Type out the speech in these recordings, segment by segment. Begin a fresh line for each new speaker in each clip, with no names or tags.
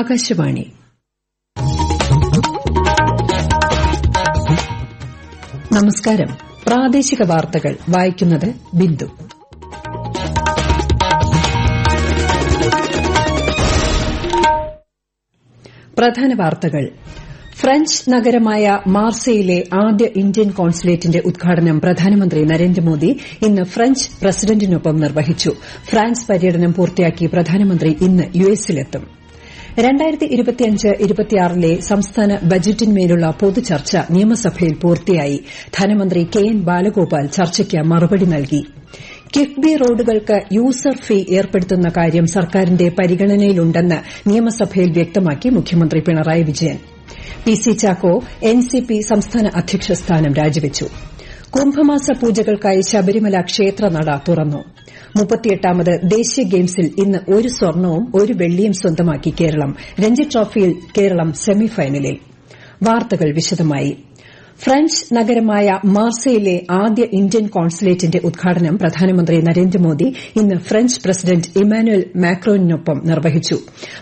ആകാശവാണി. നമസ്കാരം. പ്രാദേശിക വാർത്തകൾ വായിക്കുന്നത് ബിന്ദു. പ്രധാന വാർത്തകൾ. ഫ്രഞ്ച് നഗരമായ മാർസെയിലെ ആദ്യ ഇന്ത്യൻ കോൺസുലേറ്റിന്റെ ഉദ്ഘാടനം പ്രധാനമന്ത്രി നരേന്ദ്രമോദി ഇന്ന് ഫ്രഞ്ച് പ്രസിഡന്റിനൊപ്പം നിർവഹിച്ചു. ഫ്രാൻസ് പര്യടനം പൂർത്തിയാക്കി പ്രധാനമന്ത്രി ഇന്ന് യുഎസിലെത്തും. 2025-26 സംസ്ഥാന ബജറ്റിന്മേലുള്ള പൊതുചർച്ച നിയമസഭയിൽ പൂർത്തിയായി. ധനമന്ത്രി കെ എൻ ബാലഗോപാൽ ചർച്ചയ്ക്ക് മറുപടി നൽകി. കിഫ്ബി റോഡുകൾക്ക് യൂസർ ഫീ ഏർപ്പെടുത്തുന്ന കാര്യം സർക്കാരിന്റെ പരിഗണനയിലുണ്ടെന്ന് നിയമസഭയിൽ വ്യക്തമാക്കി മുഖ്യമന്ത്രി Pinarayi Vijayan. P C Chacko NCP സംസ്ഥാന അധ്യക്ഷ സ്ഥാനം രാജിവച്ചു. കുംഭമാസ പൂജകൾക്കായി ശബരിമല ക്ഷേത്രനട തുറന്നു. 38ാമത് ദേശീയ ഗെയിംസിൽ ഇന്ന് ഒരു സ്വർണവും ഒരു വെള്ളിയും സ്വന്തമാക്കി കേരളം. രഞ്ജി ട്രോഫിയിൽ കേരളം സെമിഫൈനലിൽ. വാർത്തകൾ വിശദമായി. ഫ്രഞ്ച് നഗരമായ മാർസെയിലെ ആദ്യ ഇന്ത്യൻ കോൺസുലേറ്റിന്റെ ഉദ്ഘാടനം പ്രധാനമന്ത്രി നരേന്ദ്രമോദി ഇന്ന് ഫ്രഞ്ച് പ്രസിഡന്റ് ഇമ്മാനുവൽ മാക്രോണിനൊപ്പം നിർവഹിച്ചു.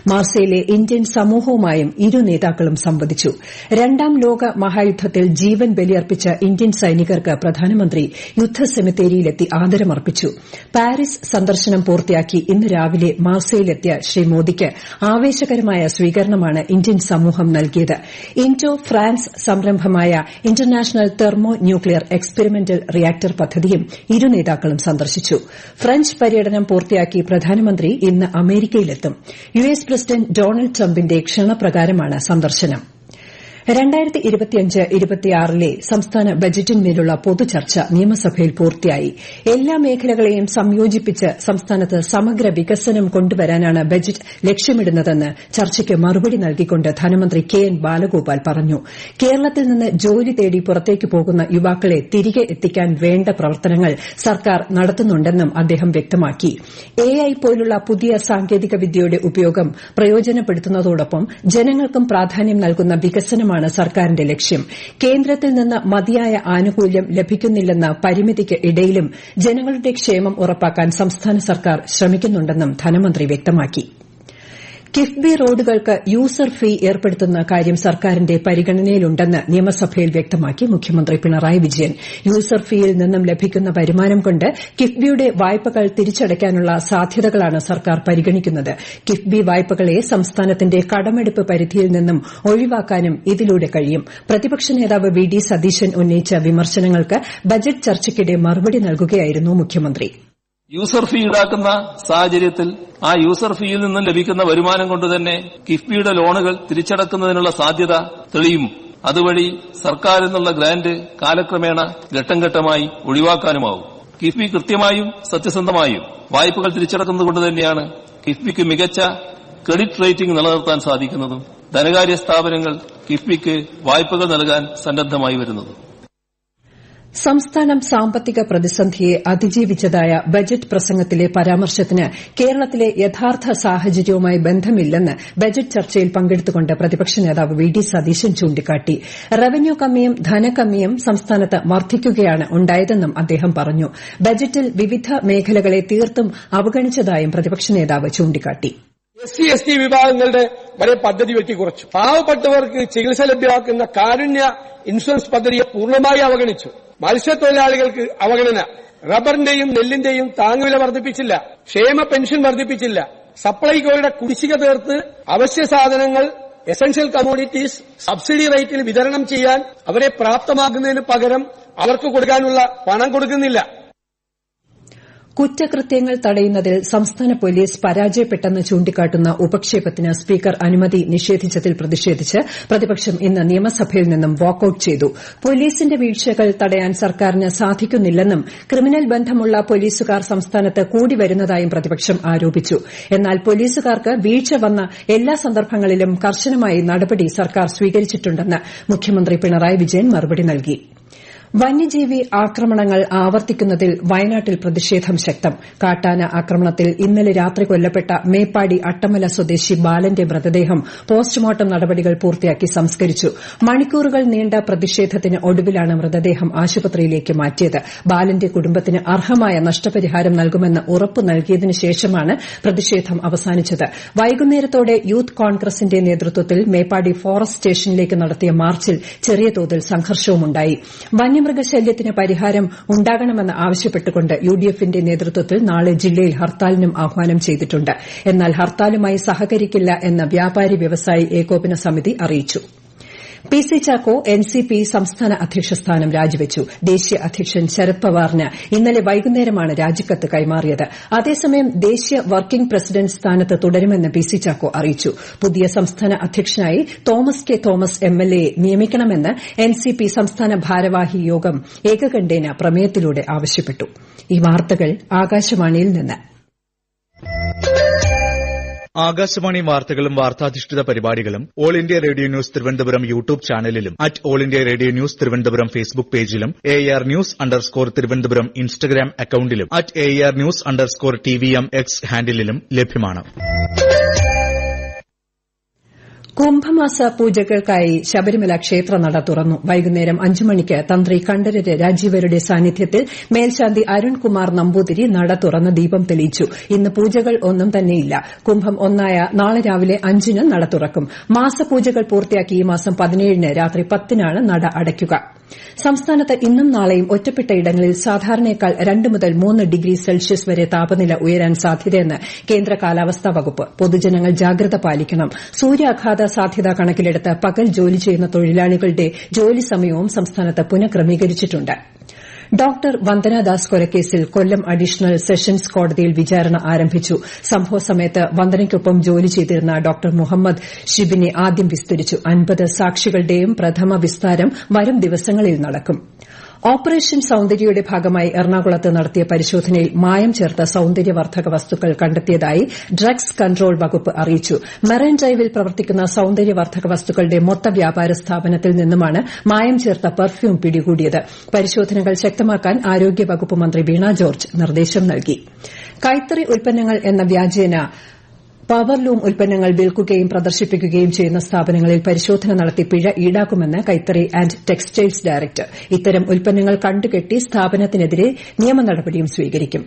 മാർസെയിലെ ഇന്ത്യൻ സമൂഹവുമായും ഇരു നേതാക്കളും സംവദിച്ചു. രണ്ടാം ലോക മഹായുദ്ധത്തിൽ ജീവൻ ബലിയർപ്പിച്ച ഇന്ത്യൻ സൈനികർക്ക് പ്രധാനമന്ത്രി യുദ്ധ സെമിത്തേരിയിലെത്തി ആദരമർപ്പിച്ചു. പാരീസ് സന്ദർശനം പൂർത്തിയാക്കി ഇന്ന് രാവിലെ മാർസെയിലെത്തിയ ശ്രീ മോദിക്ക് ആവേശകരമായ സ്വീകരണമാണ് ഇന്ത്യൻ സമൂഹം നൽകിയത്. ഇൻഡോ ഫ്രാൻസ് സംരംഭമായ international thermo nuclear experimental reactor പദ്ധതിയും ഇരു നേതാക്കളും സന്ദർശിച്ചു. ഫ്രഞ്ച് പര്യടനം പൂർത്തിയാക്കി പ്രധാനമന്ത്രി ഇന്ന് അമേരിക്കയിലെത്തും. യുഎസ് പ്രസിഡന്റ് ഡൊണാൾഡ് ട്രംപിന്റെ ക്ഷണപ്രകാരമാണ് സന്ദർശനം. 2025-26 സംസ്ഥാന ബജറ്റിന്മേലുള്ള പൊതുചർച്ച നിയമസഭയിൽ പൂർത്തിയായി. എല്ലാ മേഖലകളെയും സംയോജിപ്പിച്ച് സംസ്ഥാനത്ത് സമഗ്ര വികസനം കൊണ്ടുവരാനാണ് ബജറ്റ് ലക്ഷ്യമിടുന്നതെന്ന് ചർച്ചയ്ക്ക് മറുപടി നൽകിക്കൊണ്ട് ധനമന്ത്രി കെ എൻ ബാലഗോപാൽ പറഞ്ഞു. കേരളത്തിൽ നിന്ന് ജോലി തേടി പുറത്തേക്ക് പോകുന്ന യുവാക്കളെ തിരികെ എത്തിക്കാൻ വേണ്ട പ്രവർത്തനങ്ങൾ സർക്കാർ നടത്തുന്നുണ്ടെന്നും അദ്ദേഹം വ്യക്തമാക്കി. AI പോലുള്ള പുതിയ സാങ്കേതിക വിദ്യയുടെ ഉപയോഗം പ്രയോജനപ്പെടുത്തുന്നതോടൊപ്പം ജനങ്ങൾക്കും പ്രാധാന്യം നൽകുന്ന വികസനമാണ് സർക്കാരിന്റെ ലക്ഷ്യം. കേന്ദ്രത്തിൽ നിന്ന് മതിയായ ആനുകൂല്യം ലഭിക്കുന്നില്ലെന്ന പരിമിതിക്ക് ഇടയിലും ജനങ്ങളുടെ ക്ഷേമം ഉറപ്പാക്കാൻ സംസ്ഥാന സർക്കാർ ശ്രമിക്കുന്നുണ്ടെന്നും ധനമന്ത്രി വ്യക്തമാക്കി. കിഫ്ബി റോഡുകൾക്ക് യൂസർ ഫീ ഏർപ്പെടുത്തുന്ന കാര്യം സർക്കാരിന്റെ പരിഗണനയിലുണ്ടെന്ന് നിയമസഭയിൽ വ്യക്തമാക്കി മുഖ്യമന്ത്രി പിണറായി വിജയൻ. യൂസർ ഫീയിൽ നിന്നും ലഭിക്കുന്ന വരുമാനം കൊണ്ട് കിഫ്ബിയുടെ വായ്പകൾ തിരിച്ചടയ്ക്കാനുള്ള സാധ്യതകളാണ് സർക്കാർ പരിഗണിക്കുന്നത്. കിഫ്ബി വായ്പകളെ സംസ്ഥാനത്തിന്റെ കടമെടുപ്പ് പരിധിയിൽ നിന്നും ഒഴിവാക്കാനും ഇതിലൂടെ കഴിയും. പ്രതിപക്ഷ നേതാവ് വി ഡി സതീശൻ ഉന്നയിച്ച വിമർശനങ്ങൾക്ക് ബജറ്റ് ചർച്ചയ്ക്കിടെ മറുപടി നൽകുകയായിരുന്നു മുഖ്യമന്ത്രി.
യൂസർ ഫീ ഈടാക്കുന്ന സാഹചര്യത്തിൽ ആ യൂസർ ഫീയിൽ നിന്നും ലഭിക്കുന്ന വരുമാനം കൊണ്ടുതന്നെ കിഫ്ബിയുടെ ലോണുകൾ തിരിച്ചടക്കുന്നതിനുള്ള സാധ്യത തെളിയും. അതുവഴി സർക്കാരിൽ നിന്നുള്ള ഗ്രാന്റ് കാലക്രമേണ ഘട്ടംഘട്ടമായി ഒഴിവാക്കാനുമാവും. കിഫ്ബി കൃത്യമായും സത്യസന്ധമായും വായ്പകൾ തിരിച്ചടക്കുന്നതുകൊണ്ട് തന്നെയാണ് കിഫ്ബിക്ക് മികച്ച ക്രെഡിറ്റ് റേറ്റിംഗ് നിലനിർത്താൻ സാധിക്കുന്നതും ധനകാര്യ സ്ഥാപനങ്ങൾ കിഫ്ബിക്ക് വായ്പകൾ നൽകാൻ സന്നദ്ധമായി വരുന്നതും.
സംസ്ഥാനം സാമ്പത്തിക പ്രതിസന്ധിയെ അതിജീവിച്ചതായ ബജറ്റ് പ്രസംഗത്തിലെ പരാമർശത്തിന് കേരളത്തിലെ യഥാർത്ഥ സാഹചര്യവുമായി ബന്ധമില്ലെന്ന് ബജറ്റ് ചർച്ചയിൽ പങ്കെടുത്തുകൊണ്ട് പ്രതിപക്ഷ നേതാവ് വി ഡി സതീശൻ ചൂണ്ടിക്കാട്ടി. റവന്യൂ കമ്മിയും ധനകമ്മിയും സംസ്ഥാനത്ത് വർദ്ധിക്കുകയാണ് ഉണ്ടായതെന്നും അദ്ദേഹം പറഞ്ഞു. ബജറ്റിൽ വിവിധ മേഖലകളെ തീർത്തും അവഗണിച്ചതായും പ്രതിപക്ഷ നേതാവ് ചൂണ്ടിക്കാട്ടി.
SC/ST വിഭാഗങ്ങളുടെ വരെ പദ്ധതി വെട്ടിക്കുറച്ചു. പാവപ്പെട്ടവർക്ക് ചികിത്സ ലഭ്യമാക്കുന്ന കാരുണ്യ ഇൻഷുറൻസ് പദ്ധതിയെ പൂർണ്ണമായി അവഗണിച്ചു. മത്സ്യത്തൊഴിലാളികൾക്ക് അവഗണന. റബ്ബറിന്റെയും നെല്ലിന്റെയും താങ്ങുവില വർദ്ധിപ്പിച്ചില്ല. ക്ഷേമ പെൻഷൻ വർദ്ധിപ്പിച്ചില്ല. സപ്ലൈകോയുടെ കുടിശ്ശിക തീർത്ത് അവശ്യ സാധനങ്ങൾ എസൻഷ്യൽ കമ്മോഡിറ്റീസ് സബ്സിഡി റേറ്റിൽ വിതരണം ചെയ്യാൻ അവരെ പ്രാപ്തമാക്കുന്നതിന് പകരം അവർക്ക് കൊടുക്കാനുള്ള പണം കൊടുക്കുന്നില്ല.
കുറ്റകൃത്യങ്ങൾ തടയുന്നതിൽ സംസ്ഥാന പോലീസ് പരാജയപ്പെട്ടെന്ന് ചൂണ്ടിക്കാട്ടുന്ന ഉപക്ഷേപത്തിന് സ്പീക്കർ അനുമതി നിഷേധിച്ചതിൽ പ്രതിഷേധിച്ച് പ്രതിപക്ഷം ഇന്ന് നിയമസഭയിൽ നിന്നും വാക്കൌട്ട് ചെയ്തു. പോലീസിന്റെ വീഴ്ചകൾ തടയാൻ സർക്കാരിന് സാധിക്കുന്നില്ലെന്നും ക്രിമിനൽ ബന്ധമുള്ള പോലീസുകാർ സംസ്ഥാനത്ത് കൂടി വരുന്നതായും പ്രതിപക്ഷം ആരോപിച്ചു. എന്നാൽ പോലീസുകാർക്ക് വീഴ്ച വന്ന എല്ലാ സന്ദർഭങ്ങളിലും കർശനമായി നടപടി സർക്കാർ സ്വീകരിച്ചിട്ടുണ്ടെന്ന് മുഖ്യമന്ത്രി പിണറായി വിജയൻ മറുപടി നൽകി. വന്യജീവി ആക്രമണങ്ങൾ ആവർത്തിക്കുന്നതിൽ വയനാട്ടിൽ പ്രതിഷേധം ശക്തം. കാട്ടാന ആക്രമണത്തിൽ ഇന്നലെ രാത്രി കൊല്ലപ്പെട്ട മേപ്പാടി അട്ടമല സ്വദേശി ബാലന്റെ മൃതദേഹം പോസ്റ്റ്മോർട്ടം നടപടികൾ പൂർത്തിയാക്കി സംസ്കരിച്ചു. മണിക്കൂറുകൾ നീണ്ട പ്രതിഷേധത്തിന് ഒടുവിലാണ് മൃതദേഹം ആശുപത്രിയിലേക്ക് മാറ്റിയത്. ബാലന്റെ കുടുംബത്തിന് അർഹമായ നഷ്ടപരിഹാരം നൽകുമെന്ന് ഉറപ്പു നൽകിയതിനു ശേഷമാണ് പ്രതിഷേധം അവസാനിച്ചത്. വൈകുന്നേരത്തോടെ യൂത്ത് കോൺഗ്രസിന്റെ നേതൃത്വത്തിൽ മേപ്പാടി ഫോറസ്റ്റ് സ്റ്റേഷനിലേക്ക് നടത്തിയ മാർച്ചിൽ ചെറിയ തോതിൽ സംഘർഷവുമുണ്ടായി. വന്യമൃഗശല്യത്തിന് പരിഹാരം ഉണ്ടാകണമെന്ന് ആവശ്യപ്പെട്ടുകൊണ്ട് യുഡിഎഫിന്റെ നേതൃത്വത്തിൽ നാളെ ജില്ലയിൽ ഹർത്താലിനും ആഹ്വാനം ചെയ്തിട്ടുണ്ട്. എന്നാൽ ഹർത്താലുമായി സഹകരിക്കില്ല എന്ന് വ്യാപാരി വ്യവസായി ഏകോപന സമിതി അറിയിച്ചു. പി.സി. ചാക്കോ എൻസിപി സംസ്ഥാന അധ്യക്ഷ സ്ഥാനം രാജിവച്ചു. ദേശീയ അധ്യക്ഷൻ ശരത് പവാറിന് ഇന്നലെ വൈകുന്നേരമാണ് രാജിക്കത്ത് കൈമാറിയത്. അതേസമയം ദേശീയ വർക്കിംഗ് പ്രസിഡന്റ് സ്ഥാനത്ത് തുടരുമെന്ന് പി.സി. ചാക്കോ അറിയിച്ചു. പുതിയ സംസ്ഥാന അധ്യക്ഷനായി തോമസ് കെ തോമസ് എംഎൽഎയെ നിയമിക്കണമെന്ന് എൻസിപി സംസ്ഥാന ഭാരവാഹി യോഗം ഏകകണ്ഠേന പ്രമേയത്തിലൂടെ ആവശ്യപ്പെട്ടു. ഈ വാർത്തകൾ ആകാശവാണിയിൽ നിന്ന്.
ആകാശവാണി വാർത്തകളും വാർത്താധിഷ്ഠിത പരിപാടികളും all India radio news Thiruvananthapuram YouTube ചാനലിലും @all India radio news Thiruvananthapuram Facebook പേജിലും AR News_ തിരുവനന്തപുരം ഇൻസ്റ്റഗ്രാം അക്കൌണ്ടിലും @AR News_TVM X ഹാൻഡിലും ലഭ്യമാണ്.
കുംഭമാസ പൂജകൾക്കായി ശബരിമല ക്ഷേത്രനട തുറന്നു. വൈകുന്നേരം 5 മണിക്ക് തന്ത്രി കണ്ഠരര് രാജീവരുടെ സാന്നിധ്യത്തിൽ മേൽശാന്തി അരുൺകുമാർ നമ്പൂതിരി നട തുറന്ന് ദീപം തെളിയിച്ചു. ഇന്ന് പൂജകൾ ഒന്നും തന്നെയില്ല. കുംഭം 1 നാളെ രാവിലെ 5-ന് നട തുറക്കും. മാസപൂജകൾ പൂർത്തിയാക്കി ഈ മാസം 17-ന് രാത്രി 10-നാണ് നട അടയ്ക്കുക. സംസ്ഥാനത്ത് ഇന്നും നാളെയും ഒറ്റപ്പെട്ട ഇടങ്ങളിൽ സാധാരണയേക്കാൾ 2 മുതൽ 3 ഡിഗ്രി സെൽഷ്യസ് വരെ താപനില ഉയരാൻ സാധ്യതയെന്ന് കേന്ദ്ര കാലാവസ്ഥാ വകുപ്പ്. പൊതുജനങ്ങൾ ജാഗ്രത പാലിക്കണം. സൂര്യാഘാത സാധ്യത കണക്കിലെടുത്ത് പകൽ ജോലി ചെയ്യുന്ന തൊഴിലാളികളുടെ ജോലി സമയവും സംസ്ഥാനത്ത് പുനഃക്രമീകരിച്ചിട്ടുണ്ട്. ഡോക്ടർ വന്ദനാദാസ് കൊലക്കേസിൽ കൊല്ലം അഡീഷണൽ സെഷൻസ് കോടതിയിൽ വിചാരണ ആരംഭിച്ചു. സംഭവസമയത്ത് വന്ദനയ്ക്കൊപ്പം ജോലി ചെയ്തിരുന്ന ഡോക്ടർ മുഹമ്മദ് ഷിബിനെ ആദ്യം വിസ്തരിച്ചു. 50 സാക്ഷികളുടെയും പ്രഥമ വിസ്താരം വരും ദിവസങ്ങളിൽ നടക്കും. ഓപ്പറേഷൻ സൌന്ദര്യയുടെ ഭാഗമായി എറണാകുളത്ത് നടത്തിയ പരിശോധനയിൽ മായം ചേർത്ത സൌന്ദര്യവർദ്ധക വസ്തുക്കൾ കണ്ടെത്തിയതായി ഡ്രഗ്സ് കൺട്രോൾ വകുപ്പ് അറിയിച്ചു. മെറൈൻ ഡ്രൈവിൽ പ്രവർത്തിക്കുന്ന സൌന്ദര്യവർദ്ധക വസ്തുക്കളുടെ മൊത്ത വ്യാപാര സ്ഥാപനത്തിൽ നിന്നുമാണ് മായം ചേർത്ത പെർഫ്യൂം പിടികൂടിയത്. പരിശോധനകൾ ശക്തമാക്കാൻ ആരോഗ്യവകുപ്പ് മന്ത്രി വീണ ജോർജ് നിർദ്ദേശം നൽകി. കൈത്തറി ഉൽപ്പന്നങ്ങൾ എന്ന വ്യാജേന പവർലൂം ഉൽപ്പന്നങ്ങൾ വിൽക്കുകയും പ്രദർശിപ്പിക്കുകയും ചെയ്യുന്ന സ്ഥാപനങ്ങളിൽ പരിശോധന നടത്തി പിഴ ഈടാക്കുമെന്ന് കൈത്തറി ആന്റ് ടെക്സ്റ്റൈൽസ് ഡയറക്ടർ. ഇത്തരം ഉൽപ്പന്നങ്ങൾ കണ്ടുകെട്ടി സ്ഥാപനത്തിനെതിരെ നിയമ നടപടിയും സ്വീകരിക്കും.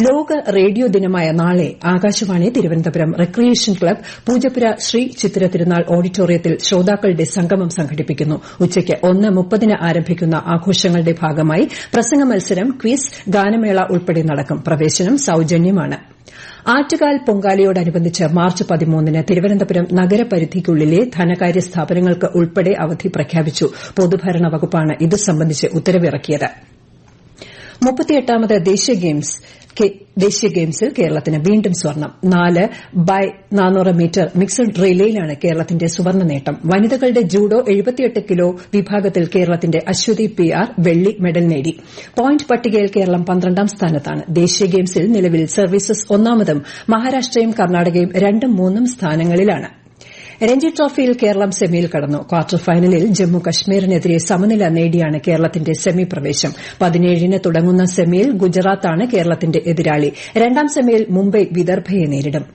ലോക റേഡിയോ ദിനമായ നാളെ ആകാശവാണി തിരുവനന്തപുരം റിക്രിയേഷൻ ക്ലബ് പൂജപ്പുര ശ്രീ ചിത്തിര തിരുനാൾ ഓഡിറ്റോറിയത്തിൽ ശ്രോതാക്കളുടെ സംഗമം സംഘടിപ്പിക്കുന്നു. ഉച്ചയ്ക്ക് 1:30-ന് ആരംഭിക്കുന്ന ആഘോഷങ്ങളുടെ ഭാഗമായി പ്രസംഗ മത്സരം, ക്വിസ്, ഗാനമേള ഉൾപ്പെടെ നടക്കും. പ്രവേശനം സൌജന്യമാണ്. ആറ്റുകാൽ പൊങ്കാലയോടനുബന്ധിച്ച് മാർച്ച് 13-ന് തിരുവനന്തപുരം നഗരപരിധിക്കുള്ളിലെ ധനകാര്യ സ്ഥാപനങ്ങൾക്ക് ഉൾപ്പെടെ അവധി പ്രഖ്യാപിച്ചു. പൊതുഭരണ വകുപ്പാണ് ഇത് സംബന്ധിച്ച് ഉത്തരവിറക്കിയത്. 38ാമത് ദേശീയ ഗെയിംസിൽ കേരളത്തിന് വീണ്ടും സ്വർണം. 4x400 മീറ്റർ മിക്സഡ് റിലേയിലാണ് കേരളത്തിന്റെ സുവർണ്ണ നേട്ടം. വനിതകളുടെ ജൂഡോ 78 കിലോ വിഭാഗത്തിൽ കേരളത്തിന്റെ അശ്വതി PR വെള്ളി മെഡൽ നേടി. പോയിന്റ് പട്ടികയിൽ കേരളം 12ാം സ്ഥാനത്താണ്. ദേശീയ ഗെയിംസിൽ നിലവിൽ സർവീസസ് 1ാമതും മഹാരാഷ്ട്രയും കർണാടകയും 2ഉം 3ഉം സ്ഥാനങ്ങളിലാണ്. രഞ്ജി ട്രോഫിയിൽ കേരളം സെമിയിൽ കടന്നു. ക്വാർട്ടർ ഫൈനലിൽ ജമ്മു കശ്മീരിനെതിരെ സമനില നേടിയാണ് കേരളത്തിന്റെ സെമി പ്രവേശം. 17-ന് തുടങ്ങുന്ന സെമിയിൽ ഗുജറാത്താണ് കേരളത്തിന്റെ എതിരാളി. 2ാം സെമിയിൽ മുംബൈ വിദർഭയെ നേരിടും.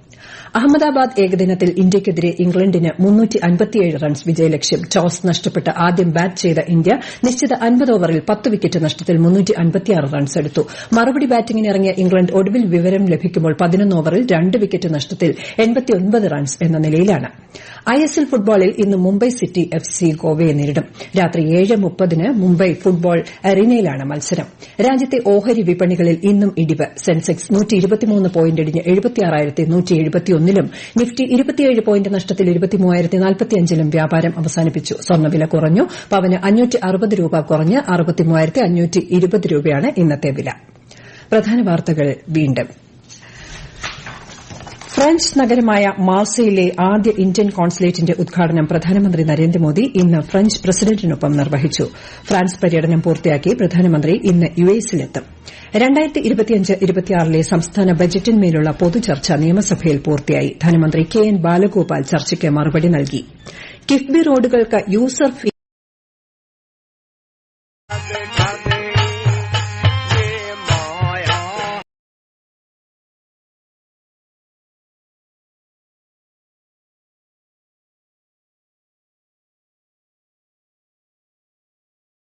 അഹമ്മദാബാദ് ഏകദിനത്തിൽ ഇന്ത്യയ്ക്കെതിരെ ഇംഗ്ലണ്ടിന് 357 റൺസ് വിജയലക്ഷ്യം. ടോസ് നഷ്ടപ്പെട്ട് ആദ്യം ബാറ്റ് ചെയ്ത ഇന്ത്യ നിശ്ചിത 50 ഓവറിൽ 10 വിക്കറ്റ് നഷ്ടത്തിൽ 356 റൺസ് എടുത്തു. മറുപടി ബാറ്റിംഗിനിറങ്ങിയ ഇംഗ്ലണ്ട് ഒടുവിൽ വിവരം ലഭിക്കുമ്പോൾ 11 ഓവറിൽ 2 വിക്കറ്റ് നഷ്ടത്തിൽ 89 റൺസ് എന്ന നിലയിലാണ്. ISL ഫുട്ബോളിൽ ഇന്ന് മുംബൈ സിറ്റി FC ഗോവയെ നേരിടും. രാത്രി 7:30-ന് മുംബൈ ഫുട്ബോൾ അറീനയിലാണ് മത്സരം. രാജ്യത്തെ ഓഹരി വിപണികളിൽ ഇന്നും ഇടിവ്. സെൻസെക്സ് 123 പോയിന്റ് ഇടിഞ്ഞ് 76,171-ലും നിഫ്റ്റി 27 പോയിന്റ് നഷ്ടത്തിൽ 23,045-ലും വ്യാപാരം അവസാനിപ്പിച്ചു. സ്വർണ്ണവില കുറഞ്ഞു. പവന് 560 രൂപ കുറഞ്ഞ് 63,520 രൂപയാണ് ഇന്നത്തെ വില. പ്രധാന വാർത്തകൾ വീണ്ടും. ഫ്രഞ്ച് നഗരമായ മാർസയിലെ ആദ്യ ഇന്ത്യൻ കോൺസുലേറ്റിന്റെ ഉദ്ഘാടനം പ്രധാനമന്ത്രി നരേന്ദ്രമോദി ഇന്ന് ഫ്രഞ്ച് പ്രസിഡന്റിനൊപ്പം നിർവഹിച്ചു. ഫ്രാൻസ് പര്യടനം പൂർത്തിയാക്കി പ്രധാനമന്ത്രി ഇന്ന് യുഎസിലെത്തും. 2025-26 സംസ്ഥാന ബജറ്റിന്മേലുള്ള പൊതുചർച്ച നിയമസഭയിൽ പൂർത്തിയായി. ധനമന്ത്രി KN ബാലഗോപാൽ ചർച്ചയ്ക്ക് മറുപടി നൽകി. കിഫ്ബി റോഡുകൾക്ക് യൂസർ ഫീ